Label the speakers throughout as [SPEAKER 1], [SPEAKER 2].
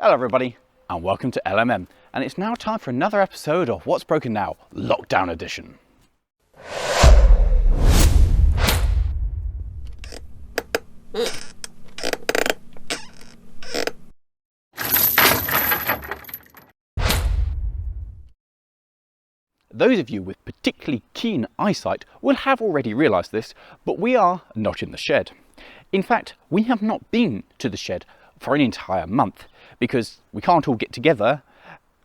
[SPEAKER 1] Hello everybody and welcome to LMM, and it's now time for another episode of What's Broken Now, Lockdown Edition. Those of you with particularly keen eyesight will have already realised this, but we are not in the shed. In fact, we have not been to the shed for an entire month because we can't all get together,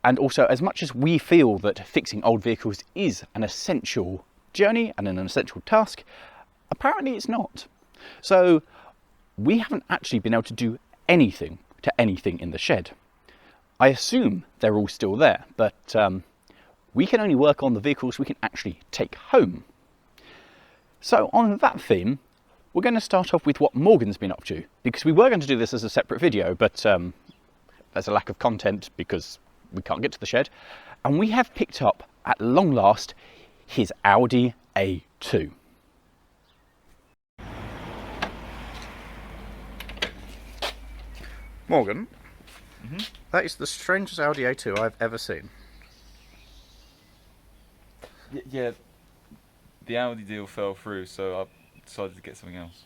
[SPEAKER 1] and also as much as we feel that fixing old vehicles is an essential journey and an essential task, apparently it's not. So we haven't actually been able to do anything in the shed. I assume they're all still there, but we can only work on the vehicles we can actually take home. So on that theme, we're going to start off with what Morgan's been up to, because we were going to do this as a separate video, but there's a lack of content because we can't get to the shed, and we have picked up, at long last, his Audi A2. Morgan, that is the strangest Audi A2 I've ever seen.
[SPEAKER 2] Yeah, the Audi deal fell through, so I decided to get something else.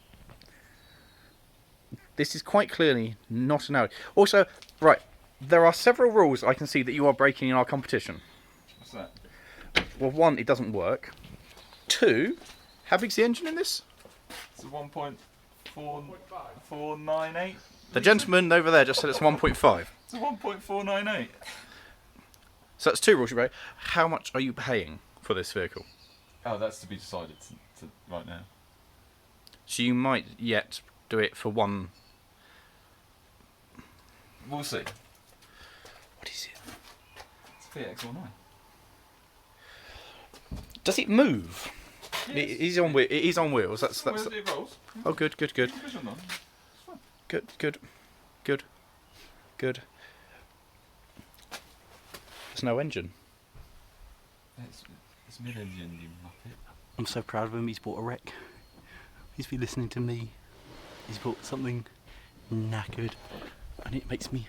[SPEAKER 1] This is quite clearly not an Audi. Also, right, there are several rules I can see that you are breaking in our competition.
[SPEAKER 2] What's that?
[SPEAKER 1] Well, one, it doesn't work. Two, how big's the engine in this?
[SPEAKER 2] It's a 1.498.
[SPEAKER 1] The gentleman over there just said it's 1.5.
[SPEAKER 2] It's a 1.498.
[SPEAKER 1] So that's two rules you break. How much are you paying for this vehicle?
[SPEAKER 2] Oh, that's to be decided right now.
[SPEAKER 1] So you might yet do it for one.
[SPEAKER 2] We'll see.
[SPEAKER 1] What is it?
[SPEAKER 2] It's a Fiat X19.
[SPEAKER 1] Does it move?
[SPEAKER 2] Yes.
[SPEAKER 1] It is on wheels. It is on wheels. That's.
[SPEAKER 2] It rolls.
[SPEAKER 1] Oh, good.
[SPEAKER 2] Push on. It's fine.
[SPEAKER 1] Good. There's no engine.
[SPEAKER 2] It's mid-engine, you muppet.
[SPEAKER 3] I'm so proud of him. He's bought a wreck. He's been listening to me. He's bought something knackered, and it makes me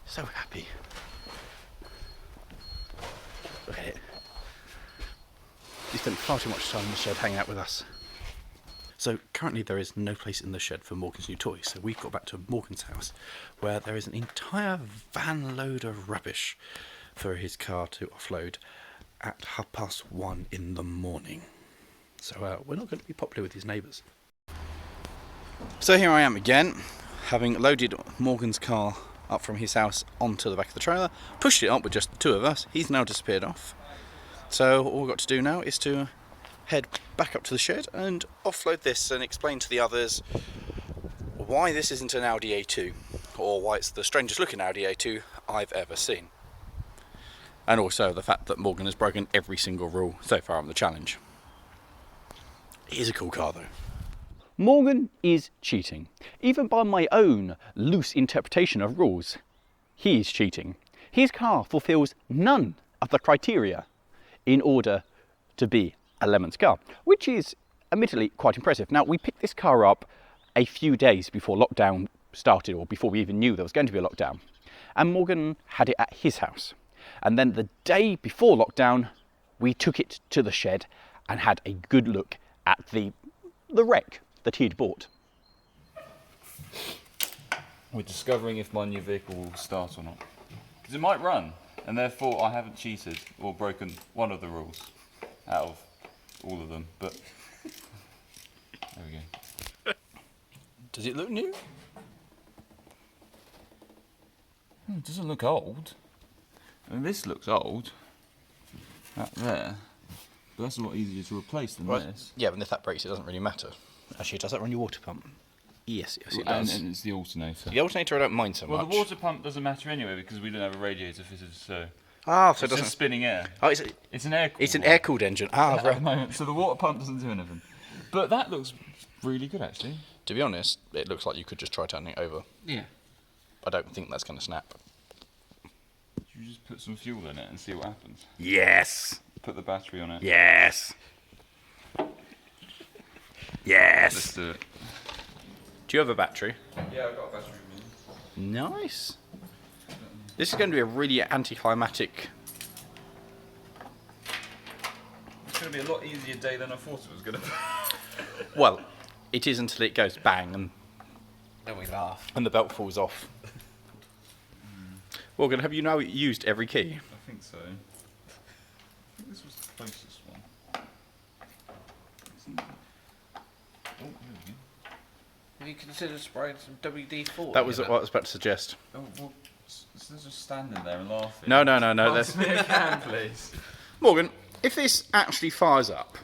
[SPEAKER 3] so happy. Look at it. He spent far too much time in the shed hanging out with us. So currently there is no place in the shed for Morgan's new toys, so we've got back to Morgan's house, where there is an entire van load of rubbish for his car to offload at 1:30 in the morning. So we're not going to be popular with his neighbours. So here I am again, having loaded Morgan's car up from his house onto the back of the trailer, pushed it up with just the two of us. He's now disappeared off. So all we've got to do now is to head back up to the shed and offload this and explain to the others why this isn't an Audi A2, or why it's the strangest looking Audi A2 I've ever seen. And also the fact that Morgan has broken every single rule so far on the challenge. It is a cool car though. Morgan is cheating. Even by my own loose interpretation of rules, he is cheating. His car fulfills none of the criteria in order to be a Lemons car, which is admittedly quite impressive. Now, we picked this car up a few days before lockdown started, or before we even knew there was going to be a lockdown, and Morgan had it at his house. And then the day before lockdown, we took it to the shed and had a good look at the wreck that he'd bought.
[SPEAKER 2] We're discovering if my new vehicle will start or not. Because it might run, and therefore I haven't cheated or broken one of the rules out of all of them, but there we go.
[SPEAKER 3] Does it look new?
[SPEAKER 2] It doesn't look old. I mean, this looks old. That there. But that's a lot easier to replace than this.
[SPEAKER 1] Yeah, but if that breaks, it doesn't really matter. Actually, does that run your water pump? Yes, it
[SPEAKER 2] And
[SPEAKER 1] does.
[SPEAKER 2] it's the alternator.
[SPEAKER 1] The alternator I don't mind so much.
[SPEAKER 2] Well, the water pump doesn't matter anyway because we don't have a radiator fitted, so
[SPEAKER 1] so it
[SPEAKER 2] it's
[SPEAKER 1] doesn't.
[SPEAKER 2] just spinning air.
[SPEAKER 1] Oh,
[SPEAKER 2] It's an air cooled
[SPEAKER 1] it's an
[SPEAKER 2] one
[SPEAKER 1] air-cooled engine.
[SPEAKER 2] at
[SPEAKER 1] Right.
[SPEAKER 2] the moment, so the water pump doesn't do anything. But that looks really good, actually.
[SPEAKER 1] To be honest, it looks like you could just try turning it over.
[SPEAKER 2] Yeah.
[SPEAKER 1] I don't think that's going to snap.
[SPEAKER 2] You just put some fuel in it and see what happens.
[SPEAKER 1] Yes.
[SPEAKER 2] Put the battery on it.
[SPEAKER 1] Yes. Yes.
[SPEAKER 2] Let's do it.
[SPEAKER 1] Do you have a battery?
[SPEAKER 2] Yeah, I've got a battery in me.
[SPEAKER 1] Nice.
[SPEAKER 3] This is going to be a really anticlimactic.
[SPEAKER 2] It's going to be a lot easier day than I thought it was going to be.
[SPEAKER 3] Well, it is until it goes bang and
[SPEAKER 4] Then we laugh.
[SPEAKER 3] the belt falls off. Morgan, have you now used every key?
[SPEAKER 2] I think so. I think this was the closest one. Oh, there we go.
[SPEAKER 4] Have you considered spraying some WD-40?
[SPEAKER 3] That was what I was about to suggest.
[SPEAKER 2] Oh, well, they're just standing there and laughing.
[SPEAKER 3] No.
[SPEAKER 2] Pass me a can, please.
[SPEAKER 3] Morgan, if this actually fires up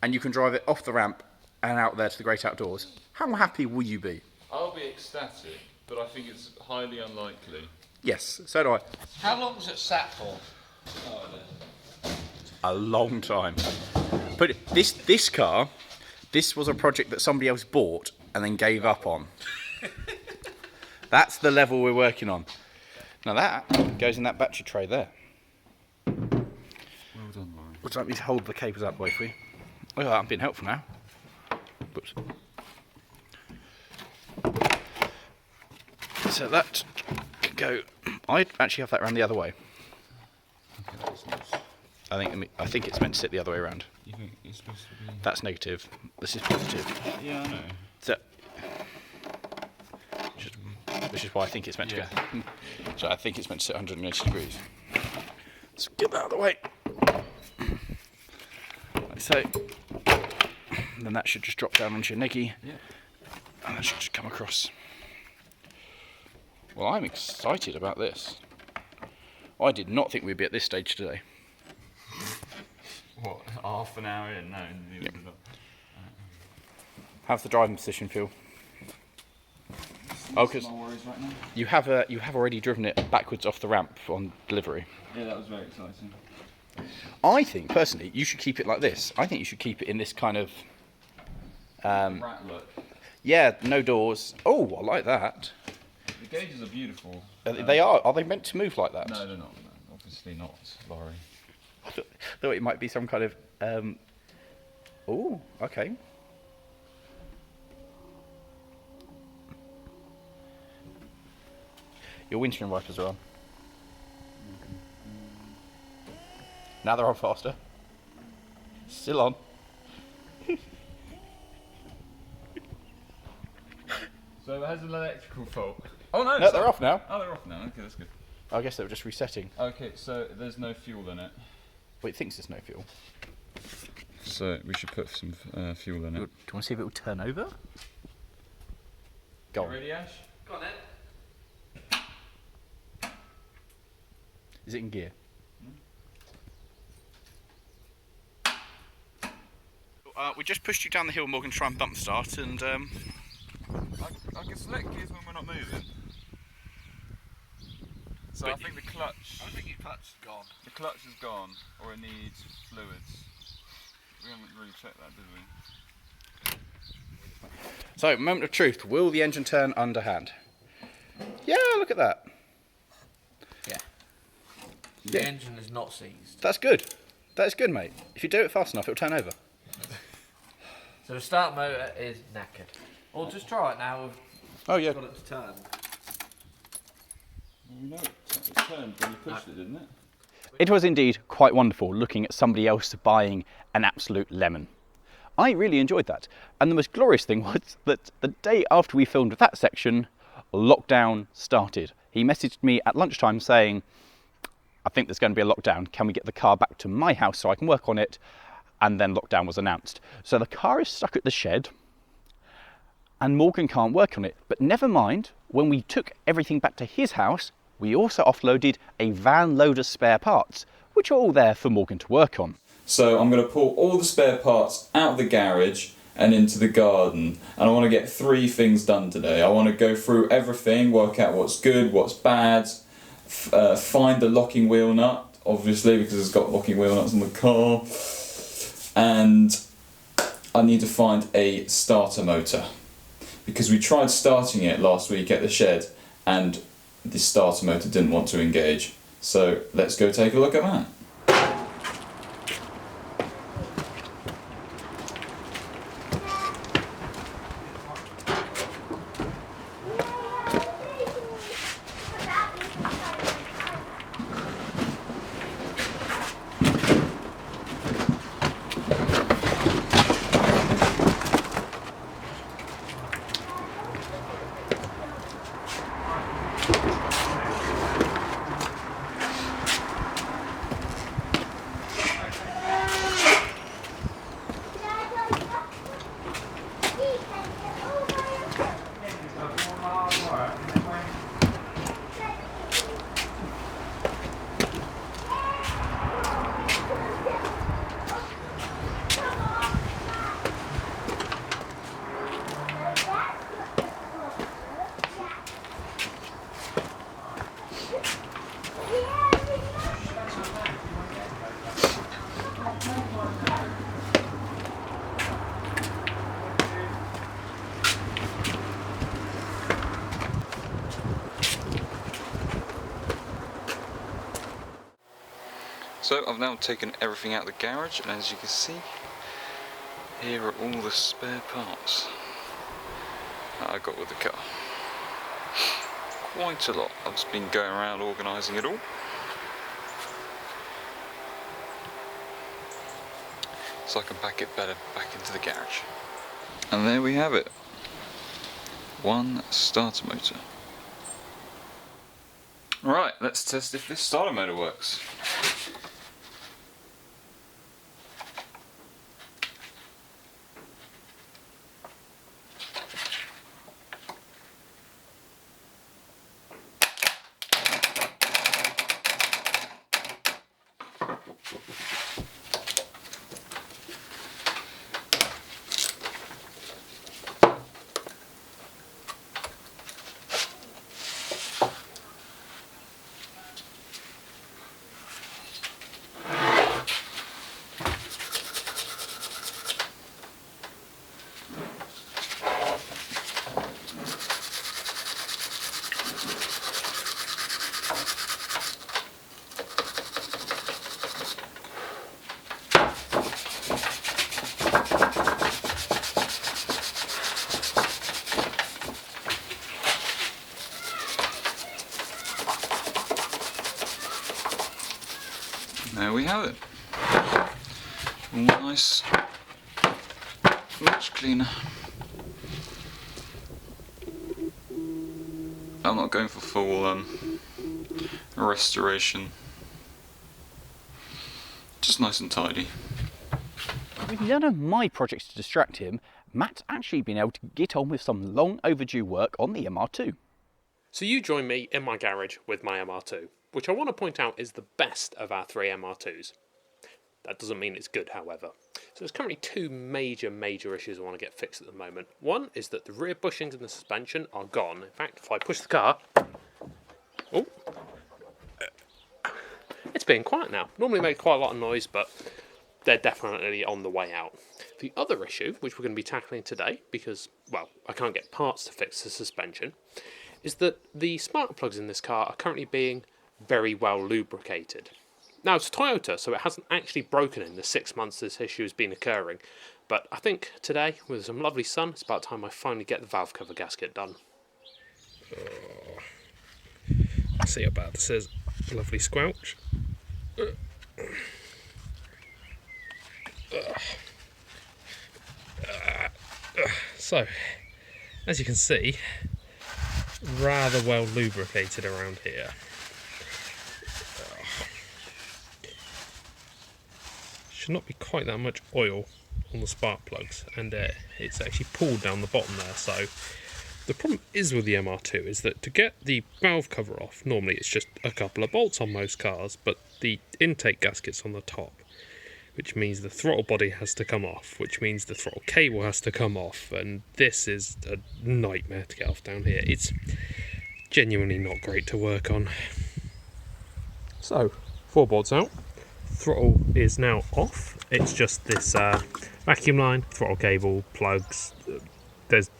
[SPEAKER 3] and you can drive it off the ramp and out there to the great outdoors, how happy will you be?
[SPEAKER 2] I'll be ecstatic, but I think it's highly unlikely.
[SPEAKER 3] Yes, so do I.
[SPEAKER 4] How long's it sat for?
[SPEAKER 2] Oh,
[SPEAKER 3] A long time. But this car, this was a project that somebody else bought and then gave up on. That's the level we're working on. Now that goes in that battery tray there.
[SPEAKER 2] well done, Lawrie.
[SPEAKER 3] Would you like me to hold the cables out the way for you? Oh, I'm being helpful now. Whoops. So that can go. I'd actually have that around the other way.
[SPEAKER 2] Okay, that's nice.
[SPEAKER 3] I think it's meant to sit the other way around.
[SPEAKER 2] You think it's supposed to be...
[SPEAKER 3] That's negative. This is positive.
[SPEAKER 2] Yeah, I know.
[SPEAKER 3] So, which is why I think it's meant to go. So I think it's meant to sit 180 degrees. Let's get that out of the way. Like so. And then that should just drop down onto your neggy.
[SPEAKER 2] Yeah.
[SPEAKER 3] And that should just come across. Well, I'm excited about this. I did not think we'd be at this stage today.
[SPEAKER 2] What, half an hour in? No.
[SPEAKER 3] Yep. How's the driving position feel? Oh, because
[SPEAKER 2] my worries right now.
[SPEAKER 3] you have already driven it backwards off the ramp on delivery.
[SPEAKER 2] Yeah, that was very exciting.
[SPEAKER 3] I think personally you should keep it like this. I think you should keep it in this kind of
[SPEAKER 2] Rat look.
[SPEAKER 3] yeah, no doors. Oh, I like that.
[SPEAKER 2] The gauges are beautiful.
[SPEAKER 3] They are. Are they meant to move like that?
[SPEAKER 2] No, they're not. No, obviously not, Lawrie.
[SPEAKER 3] I thought it might be some kind of. Oh, okay. Your windscreen wipers are on. Now they're on faster. Still on.
[SPEAKER 2] So it has an electrical fault. Oh no!
[SPEAKER 3] No, they're off now.
[SPEAKER 2] Oh, they're off now. Okay, that's good.
[SPEAKER 3] I guess they were just resetting.
[SPEAKER 2] Okay, so there's no fuel in it.
[SPEAKER 3] Well, it thinks there's no fuel.
[SPEAKER 2] So we should put some fuel in
[SPEAKER 3] Do you
[SPEAKER 2] it.
[SPEAKER 3] want to see if it will turn over? Go on.
[SPEAKER 2] Ready, Ash?
[SPEAKER 4] Go on then.
[SPEAKER 3] Is it in gear? We just pushed you down the hill, Morgan, to try and bump start, and
[SPEAKER 2] I can select gears when we're not moving. So I think the clutch.
[SPEAKER 4] I think your clutch is gone.
[SPEAKER 2] The clutch is gone, or it needs fluids. We haven't really checked that, did we?
[SPEAKER 3] so moment of truth. Will the engine turn underhand? Yeah, look at that.
[SPEAKER 4] Yeah. The
[SPEAKER 3] Yeah.
[SPEAKER 4] engine is not seized.
[SPEAKER 3] That's good. That is good, mate. If you do it fast enough, it'll turn over.
[SPEAKER 4] So the start motor is knackered. Or just try it now. We've
[SPEAKER 3] Oh yeah.
[SPEAKER 4] got it to turn.
[SPEAKER 2] We know it turned when you pushed it, didn't it?
[SPEAKER 1] It was indeed quite wonderful looking at somebody else buying an absolute lemon. I really enjoyed that. And the most glorious thing was that the day after we filmed that section, lockdown started. He messaged me at lunchtime saying, I think there's going to be a lockdown. Can we get the car back to my house so I can work on it? And then lockdown was announced. So the car is stuck at the shed and Morgan can't work on it. But never mind, when we took everything back to his house, we also offloaded a van load of spare parts, which are all there for Morgan to work on.
[SPEAKER 2] So I'm going to pull all the spare parts out of the garage and into the garden, and I want to get 3 things done today. I want to go through everything, work out what's good, what's bad, find the locking wheel nut, obviously, because it's got locking wheel nuts on the car, and I need to find a starter motor, because we tried starting it last week at the shed and the starter motor didn't want to engage. So let's go take a look at that. So I've now taken everything out of the garage, and as you can see, here are all the spare parts that I got with the car. Quite a lot. I've just been going around organising it all. So I can pack it better back into the garage. And there we have it. One starter motor. Right, let's test if this starter motor works. There we have it. All nice, much cleaner. I'm not going for full restoration. Just nice and tidy.
[SPEAKER 1] With none of my projects to distract him, Matt's actually been able to get on with some long overdue work on the MR2.
[SPEAKER 5] So you join me in my garage with my MR2, which I want to point out is the best of our three MR2s. That doesn't mean it's good, however. So there's currently two major issues I want to get fixed at the moment. One is that the rear bushings and the suspension are gone. In fact, if I push the car... Oh! It's being quiet now. Normally make quite a lot of noise, but they're definitely on the way out. The other issue, which we're going to be tackling today, because, well, I can't get parts to fix the suspension, is that the spark plugs in this car are currently being very well lubricated. Now, it's Toyota, so it hasn't actually broken in the 6 months this issue has been occurring, but I think today, with some lovely sun, it's about time I finally get the valve cover gasket done. See how bad this is. Lovely squelch. So, as you can see, rather well lubricated around here. Should not be quite that much oil on the spark plugs, and it's actually pulled down the bottom there. So the problem is with the MR2 is that to get the valve cover off, normally it's just a couple of bolts on most cars, but the intake gasket's on the top, which means the throttle body has to come off, which means the throttle cable has to come off, and this is a nightmare to get off down here. It's genuinely not great to work on. So, 4 bolts out. Throttle is now off. It's just this vacuum line, throttle cable, plugs. There's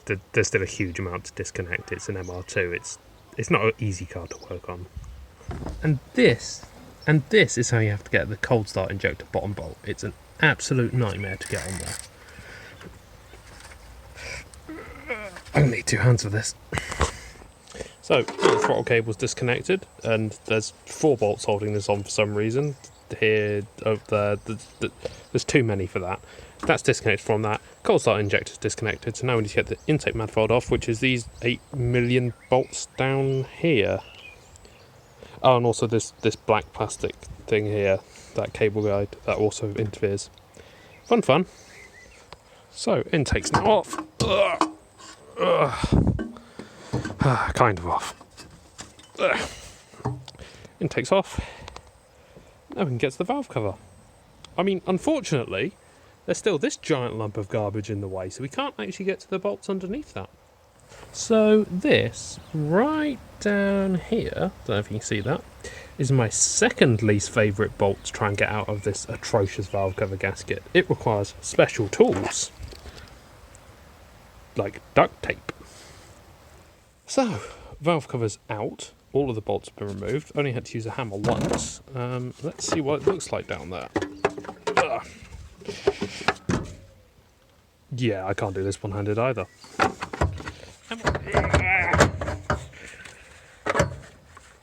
[SPEAKER 5] still a huge amount to disconnect. It's an MR2. It's not an easy car to work on. And this is how you have to get the cold start injector bottom bolt. It's an absolute nightmare to get on there. I need 2 hands for this. So the throttle cable's disconnected, and there's 4 bolts holding this on for some reason. Here, over there, there's too many for that. that's disconnected from that. Cold start injector's disconnected, so now we need to get the intake manifold off, which is these 8 million bolts down here. Oh, and also this black plastic thing here, that cable guide, that also interferes. Fun. So, intake's now off. Kind of off. Intake's off. Now we can get to the valve cover. I mean, unfortunately, there's still this giant lump of garbage in the way, so we can't actually get to the bolts underneath that. So this, right down here, don't know if you can see that, is my second least favourite bolt to try and get out of this atrocious valve cover gasket. It requires special tools, like duct tape. So, valve cover's out, all of the bolts have been removed, only had to use a hammer once. Let's see what it looks like down there. Ugh. Yeah, I can't do this one-handed either.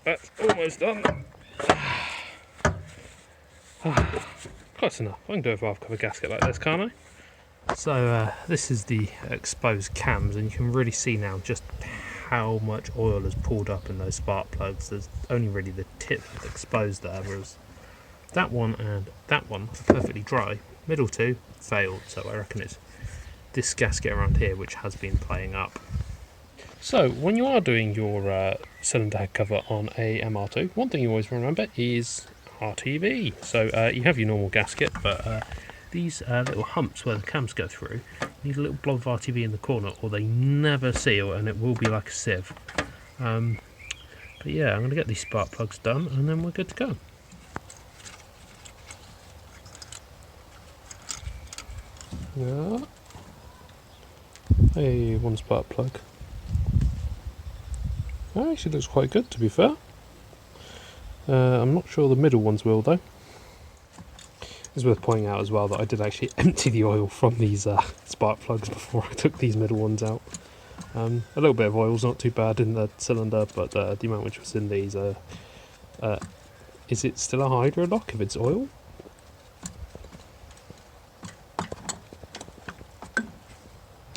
[SPEAKER 5] That's almost done. Close enough. I can do a valve cover gasket like this, can't I? So this is the exposed cams, and you can really see now just how much oil has pulled up in those spark plugs. There's only really the tip exposed there, whereas that one and that one are perfectly dry. Middle two failed, so I reckon it's this gasket around here which has been playing up. So when you are doing your cylinder head cover on a MR2, one thing you always remember is RTV. So you have your normal gasket, but these little humps where the cams go through need a little blob of RTV in the corner, or they never seal and it will be like a sieve. But yeah, I'm going to get these spark plugs done and then we're good to go. Yeah. Hey, one spark plug. That actually looks quite good, to be fair. I'm not sure the middle ones will, though. It's worth pointing out as well that I did actually empty the oil from these spark plugs before I took these middle ones out. A little bit of oil's not too bad in the cylinder, but the amount which was in these... is it still a hydro lock if it's oil?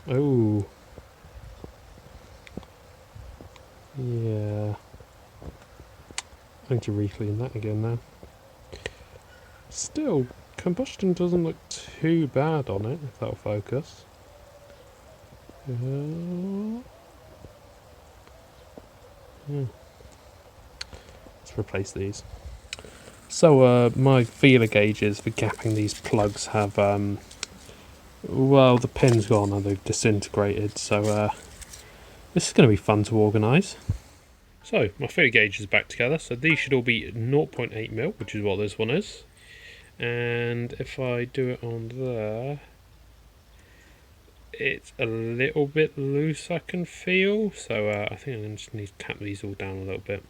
[SPEAKER 5] Oh. Yeah. I need to re-clean that again now. Still, combustion doesn't look too bad on it, if that'll focus. Let's replace these. So, my feeler gauges for gapping these plugs have, well, the pin's gone and they've disintegrated, so this is going to be fun to organise. So, my feeler gauge is back together, so these should all be 0.8mm, which is what this one is. And if I do it on there, it's a little bit loose, I can feel, so I think I just need to tap these all down a little bit.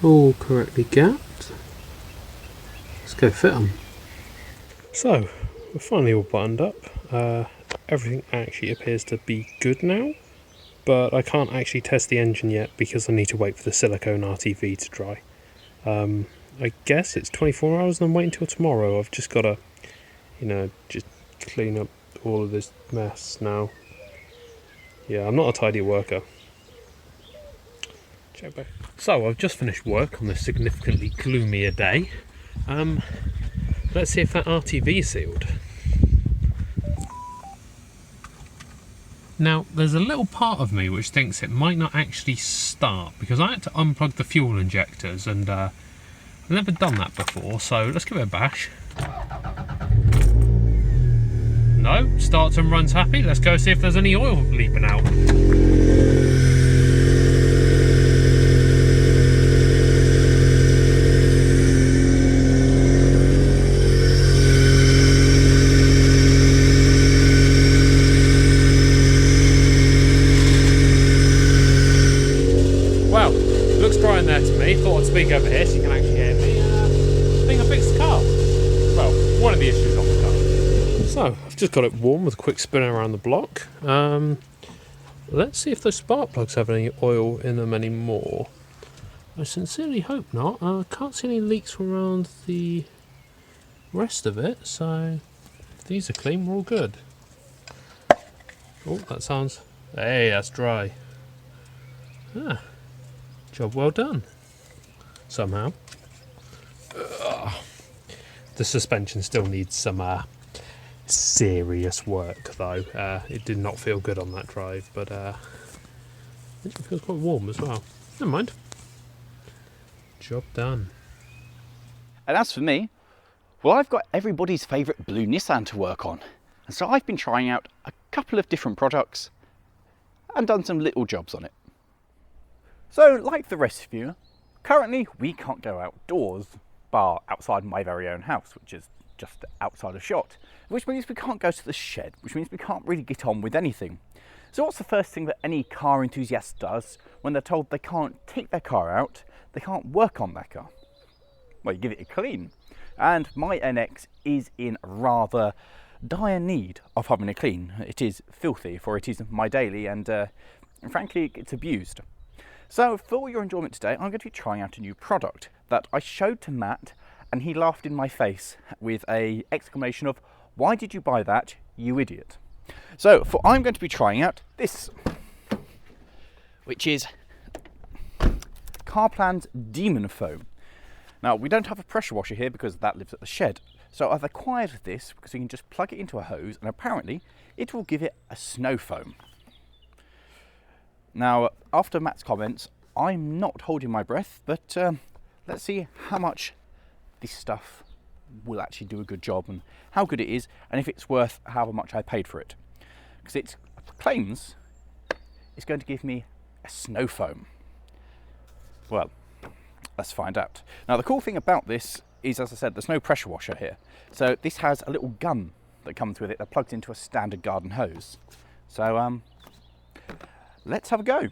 [SPEAKER 5] All correctly gapped. Let's go fit them. So, we're finally all buttoned up. Everything actually appears to be good now, but I can't actually test the engine yet because I need to wait for the silicone RTV to dry. I guess it's 24 hours and I'm waiting till tomorrow. I've just got to, just clean up all of this mess now. Yeah, I'm not a tidy worker. Check back. So, I've just finished work on this significantly gloomier day. Let's see if that RTV is sealed. Now, there's a little part of me which thinks it might not actually start because I had to unplug the fuel injectors and I've never done that before, so let's give it a bash. No, starts and runs happy. Let's go see if there's any oil leaping out. Well, looks dry in there to me. Thought I'd speak over here so you can actually hear me. I think I fixed the car. Well, one of the issues on the car. So, I've just got it warm with a quick spin around the block. Let's see if those spark plugs have any oil in them anymore. I sincerely hope not. I can't see any leaks from around the rest of it, so These are clean, we're all good. Oh, that sounds... Hey, that's dry. Ah, job well done. Somehow. Ugh. The suspension still needs some serious work, though. It did not feel good on that drive, but it feels quite warm as well. Never mind. Job done.
[SPEAKER 1] And as for me, well, I've got everybody's favourite blue Nissan to work on. And so I've been trying out a couple of different products and done some little jobs on it. So, like the rest of you, currently we can't go outdoors, bar outside my very own house, which is just outside of shot, which means we can't go to the shed, which means we can't really get on with anything. So what's the first thing that any car enthusiast does when they're told they can't take their car out, they can't work on their car? Well, you give it a clean. And my NX is in rather dire need of having a clean. It is filthy, for it is my daily, and frankly, it's abused. So for your enjoyment today, I'm going to be trying out a new product that I showed to Matt, and he laughed in my face with an exclamation of, "Why did you buy that, you idiot?" So I'm going to be trying out this, which is Carplan's Demon Foam. Now, we don't have a pressure washer here because that lives at the shed. So I've acquired this because you can just plug it into a hose, and apparently it will give it a snow foam. Now, after Matt's comments, I'm not holding my breath, but let's see how much this stuff will actually do a good job and how good it is, and if it's worth however much I paid for it. Because it claims it's going to give me a snow foam. Well, let's find out. Now, the cool thing about this is, as I said, there's no pressure washer here. So this has a little gun that comes with it that plugs into a standard garden hose. So let's have a go.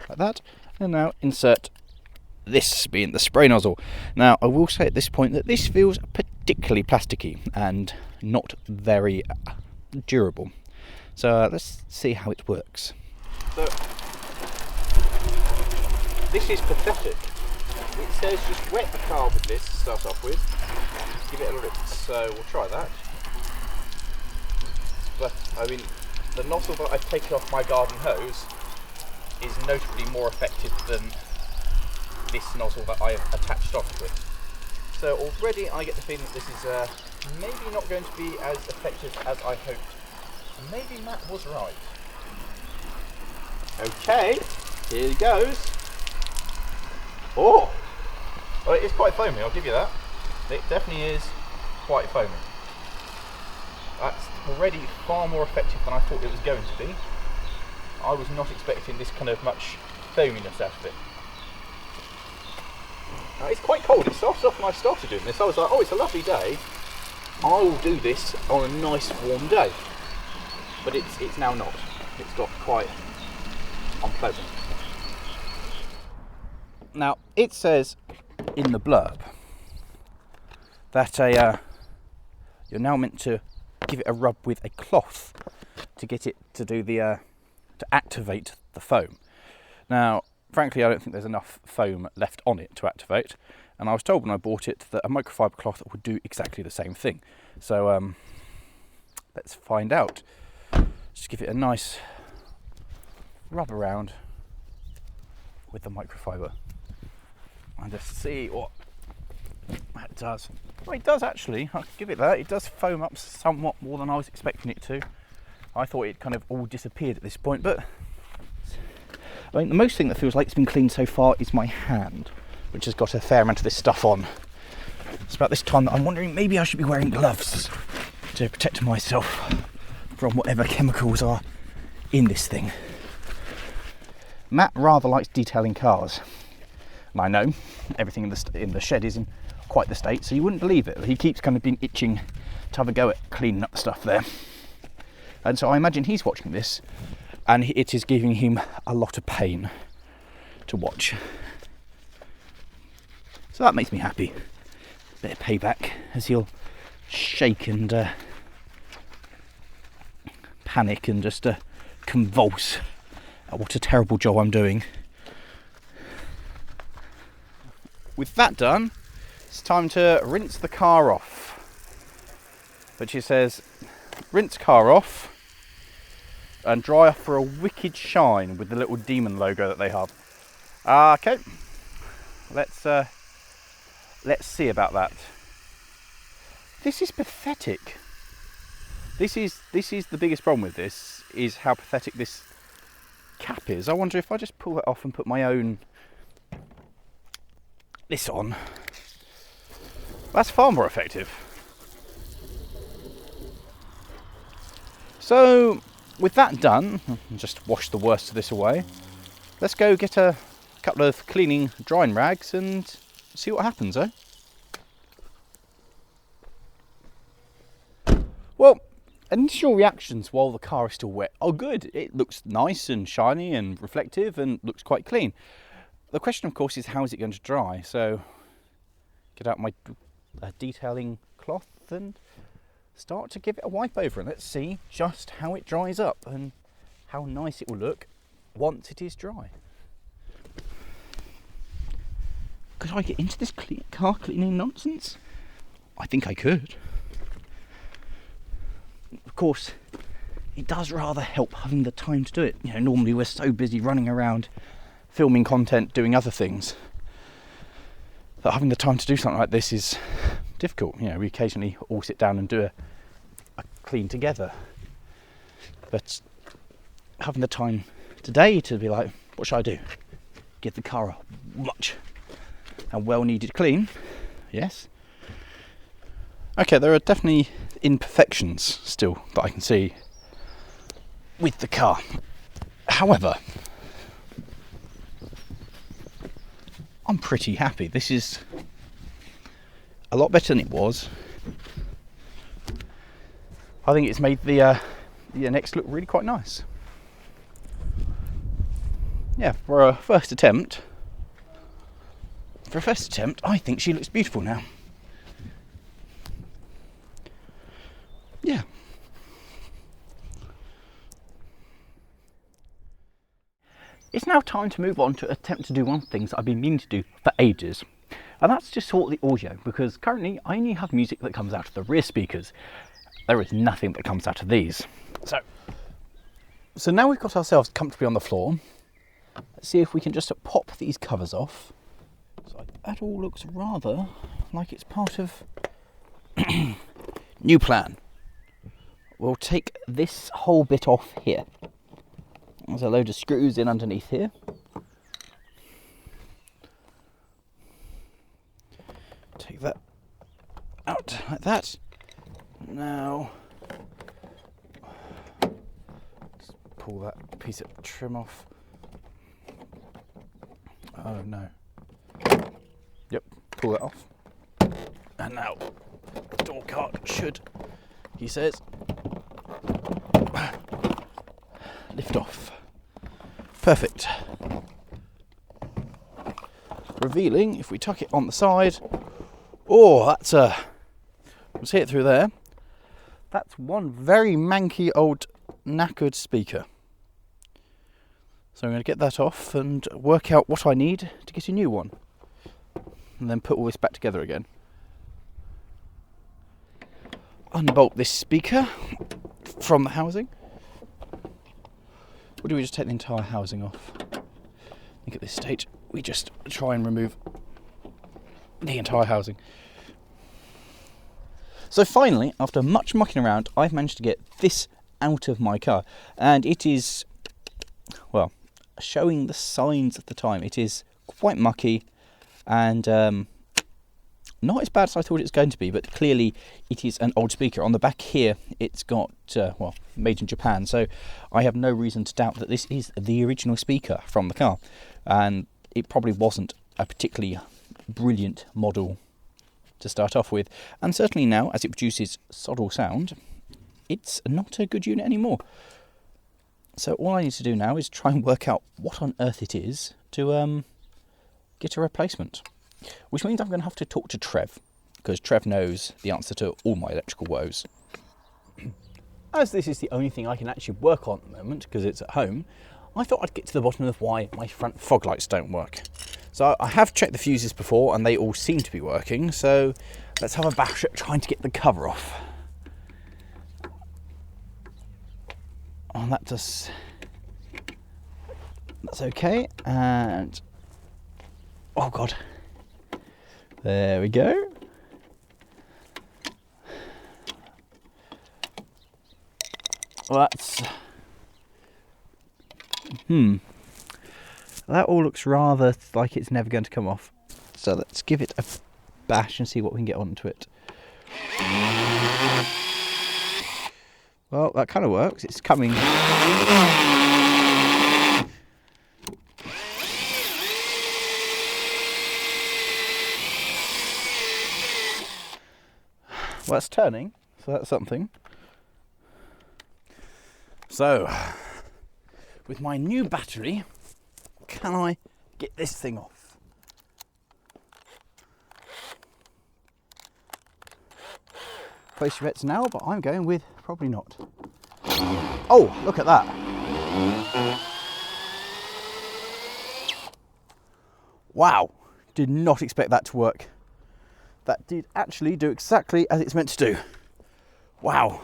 [SPEAKER 1] Like that. And now insert this being the spray nozzle. Now, I will say at this point that this feels particularly plasticky and not very durable. So let's see how it works. So this is pathetic. It says just wet the car with this to start off with. Give it a little bit, so we'll try that. But I mean, the nozzle that I've taken off my garden hose is notably more effective than this nozzle that I have attached onto it. So already I get the feeling that this is maybe not going to be as effective as I hoped. Maybe Matt was right. Okay, here he goes. Oh! Well, it is quite foamy, I'll give you that. It definitely is quite foamy. That's already far more effective than I thought it was going to be. I was not expecting this kind of much foaminess out of it. Now, it's quite cold. It started off when I started doing this. I was like, oh, it's a lovely day. I will do this on a nice warm day. But it's now not. It's got quite unpleasant. Now, it says in the blurb that you're now meant to give it a rub with a cloth to get it to do the to activate the foam. Now, frankly, I don't think there's enough foam left on it to activate, and I was told when I bought it that a microfiber cloth would do exactly the same thing. So let's find out. Just give it a nice rub around with the microfiber and just see what that does. Well, it does actually. I'll give it that. It does foam up somewhat more than I was expecting it to. I thought it kind of all disappeared at this point, but I mean, the most thing that feels like it's been cleaned so far is my hand, which has got a fair amount of this stuff on. It's about this time that I'm wondering maybe I should be wearing gloves to protect myself from whatever chemicals are in this thing. Matt rather likes detailing cars, and I know everything in the shed is in quite the state, so you wouldn't believe it. He keeps kind of been itching to have a go at cleaning up the stuff there. And so I imagine he's watching this, and it is giving him a lot of pain to watch. So that makes me happy. Bit of payback as he'll shake and panic and just convulse at what a terrible job I'm doing. With that done, it's time to rinse the car off. But she says, rinse car off and dry off for a wicked shine with the little demon logo that they have. Okay, let's see about that. This is pathetic. This is the biggest problem with this, is how pathetic this cap is. I wonder if I just pull it off and put my own this on. That's far more effective. So with that done, just wash the worst of this away. Let's go get a couple of cleaning drying rags and see what happens, eh? Well, initial reactions while the car is still wet are good. It looks nice and shiny and reflective and looks quite clean. The question, of course, is how is it going to dry? So get out my detailing cloth and start to give it a wipe over, and let's see just how it dries up and how nice it will look once it is dry. Could I get into this car cleaning nonsense? I think I could. Of course, it does rather help having the time to do it. You know, normally we're so busy running around filming content, doing other things, that having the time to do something like this is difficult. You know, we occasionally all sit down and do a clean together, but having the time today to be like, what should I do? Give the car a much and well needed clean. Yes. Okay, there are definitely imperfections still that I can see with the car. However, I'm pretty happy. This is a lot better than it was. I think it's made the next look really quite nice. Yeah, for a first attempt, I think she looks beautiful now. Yeah. It's now time to move on to attempt to do one of the things I've been meaning to do for ages, and that's to sort the audio, because currently I only have music that comes out of the rear speakers. There is nothing that comes out of these. So now we've got ourselves comfortably on the floor, let's see if we can just pop these covers off. So that all looks rather like it's part of new plan. We'll take this whole bit off here. There's a load of screws in underneath here. Take that out like that. Now, let's pull that piece of trim off. Oh no. Yep, pull that off. And now, door card should, he says, lift off. Perfect. Revealing, if we tuck it on the side, oh, that's a, let's see it through there. That's one very manky old knackered speaker. So I'm going to get that off and work out what I need to get a new one. And then put all this back together again. Unbolt this speaker from the housing. Or do we just take the entire housing off? I think at this stage we just try and remove the entire housing. So finally, after much mucking around, I've managed to get this out of my car. And it is, well, showing the signs at the time. It is quite mucky and not as bad as I thought it was going to be, but clearly it is an old speaker. On the back here, it's got, well, made in Japan, so I have no reason to doubt that this is the original speaker from the car. And it probably wasn't a particularly brilliant model to start off with, and certainly now, as it produces sod all sound, it's not a good unit anymore. So all I need to do now is try and work out what on earth it is to get a replacement. Which means I'm going to have to talk to Trev, because Trev knows the answer to all my electrical woes. As this is the only thing I can actually work on at the moment, because it's at home, I thought I'd get to the bottom of why my front fog lights don't work. So I have checked the fuses before and they all seem to be working, so let's have a bash at trying to get the cover off. Oh, that's okay. And oh god, there we go. Well, that's that all looks rather like it's never going to come off. So let's give it a bash and see what we can get onto it. Well, that kind of works. It's coming. Well, it's turning, so that's something. So, with my new battery, can I get this thing off? Place your bets now, but I'm going with probably not. Oh, look at that. Wow, did not expect that to work. That did actually do exactly as it's meant to do. Wow.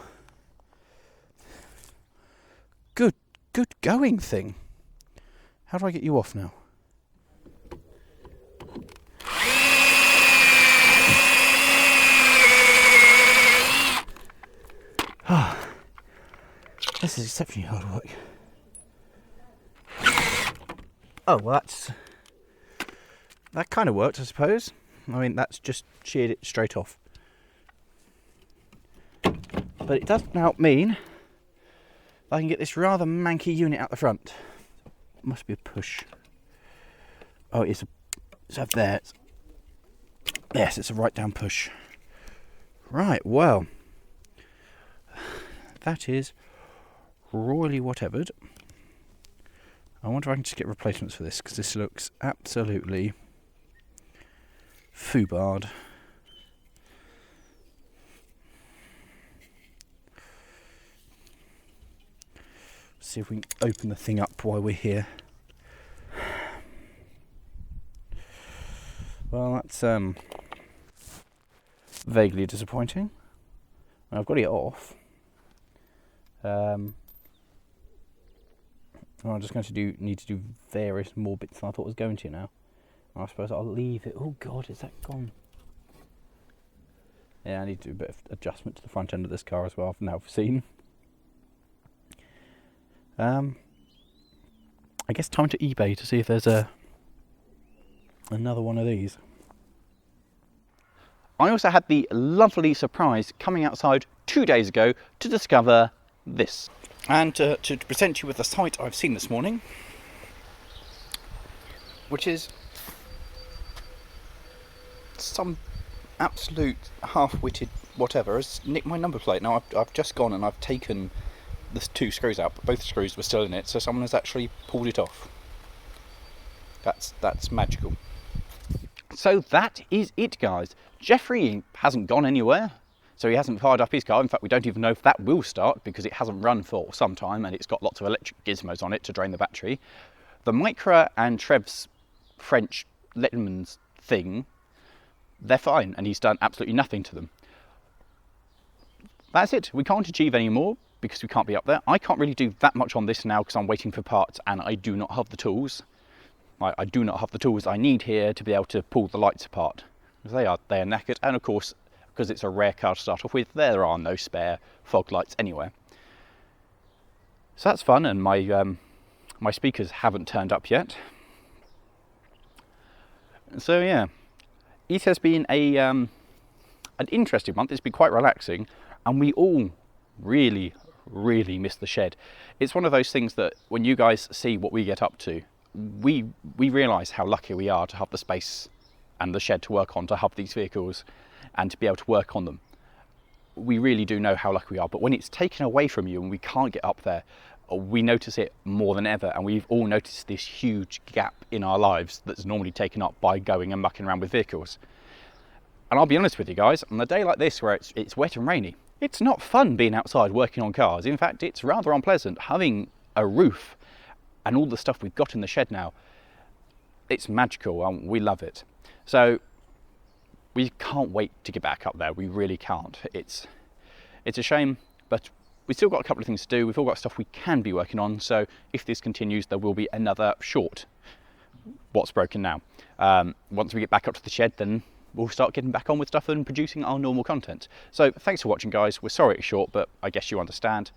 [SPEAKER 1] Good going thing. How do I get you off now? This is exceptionally hard work. Oh, well that kind of worked, I suppose. I mean, that's just sheared it straight off. But it does now mean I can get this rather manky unit out the front. Must be a push. Oh, it's up there. Yes, it's a right down push. Right, well, that is royally whatevered. I wonder if I can just get replacements for this, because this looks absolutely foobarred. See if we can open the thing up while we're here. Well, that's vaguely disappointing. I've got it off. I'm just going to need to do various more bits than I thought I was going to now. I suppose I'll leave it. Oh god, is that gone? Yeah, I need to do a bit of adjustment to the front end of this car as well. I've now seen. I guess time to eBay to see if there's another one of these. I also had the lovely surprise coming outside 2 days ago to discover this. And to present you with the sight I've seen this morning, which is some absolute half-witted whatever has nicked my number plate. Now I've just gone and I've taken the 2 screws out, but both screws were still in it, so someone has actually pulled it off. That's magical. So that is it, guys. Jeffrey hasn't gone anywhere, so he hasn't fired up his car. In fact, we don't even know if that will start because it hasn't run for some time and it's got lots of electric gizmos on it to drain the battery. The Micra and Trev's French Letterman's thing, they're fine, and he's done absolutely nothing to them. That's it. We can't achieve any more because we can't be up there. I can't really do that much on this now because I'm waiting for parts and I do not have the tools. I do not have the tools I need here to be able to pull the lights apart. They are knackered, and of course, because it's a rare car to start off with, there are no spare fog lights anywhere. So that's fun, and my speakers haven't turned up yet. So yeah, it has been an interesting month. It's been quite relaxing, and we all really miss the shed. It's one of those things that when you guys see what we get up to, we realise how lucky we are to have the space and the shed to work on, to have these vehicles and to be able to work on them. We really do know how lucky we are, but when it's taken away from you and we can't get up there, we notice it more than ever, and we've all noticed this huge gap in our lives that's normally taken up by going and mucking around with vehicles. And I'll be honest with you guys, on a day like this where it's wet and rainy, it's not fun being outside working on cars. In fact, it's rather unpleasant. Having a roof and all the stuff we've got in the shed now, it's magical, and we love it. So we can't wait to get back up there. We really can't. It's a shame, but we've still got a couple of things to do. We've all got stuff we can be working on. So if this continues, there will be another short What's Broken Now. Once we get back up to the shed, then we'll start getting back on with stuff and producing our normal content. So thanks for watching, guys. We're sorry it's short, but I guess you understand.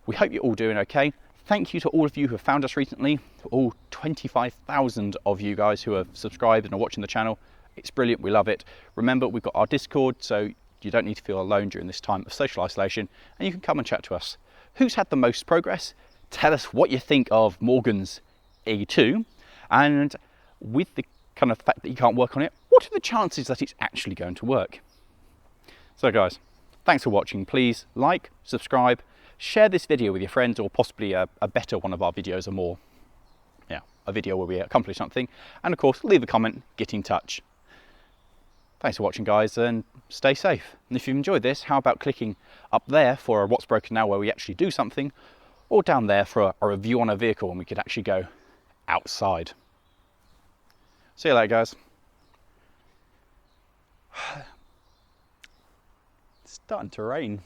[SPEAKER 1] We hope you're all doing okay. Thank you to all of you who have found us recently, all 25,000 of you guys who have subscribed and are watching the channel. It's brilliant, we love it. Remember, we've got our Discord, so you don't need to feel alone during this time of social isolation, and you can come and chat to us. Who's had the most progress? Tell us what you think of Morgan's E2, and with the kind of fact that you can't work on it, what are the chances that it's actually going to work? So guys, thanks for watching. Please like, subscribe, share this video with your friends, or possibly a better one of our videos, a video where we accomplish something, and of course leave a comment, get in touch. Thanks for watching, guys, and stay safe. And if you've enjoyed this, how about clicking up there for a What's Broken Now where we actually do something, or down there for a review on a vehicle and we could actually go outside. See you later, guys. It's starting to rain.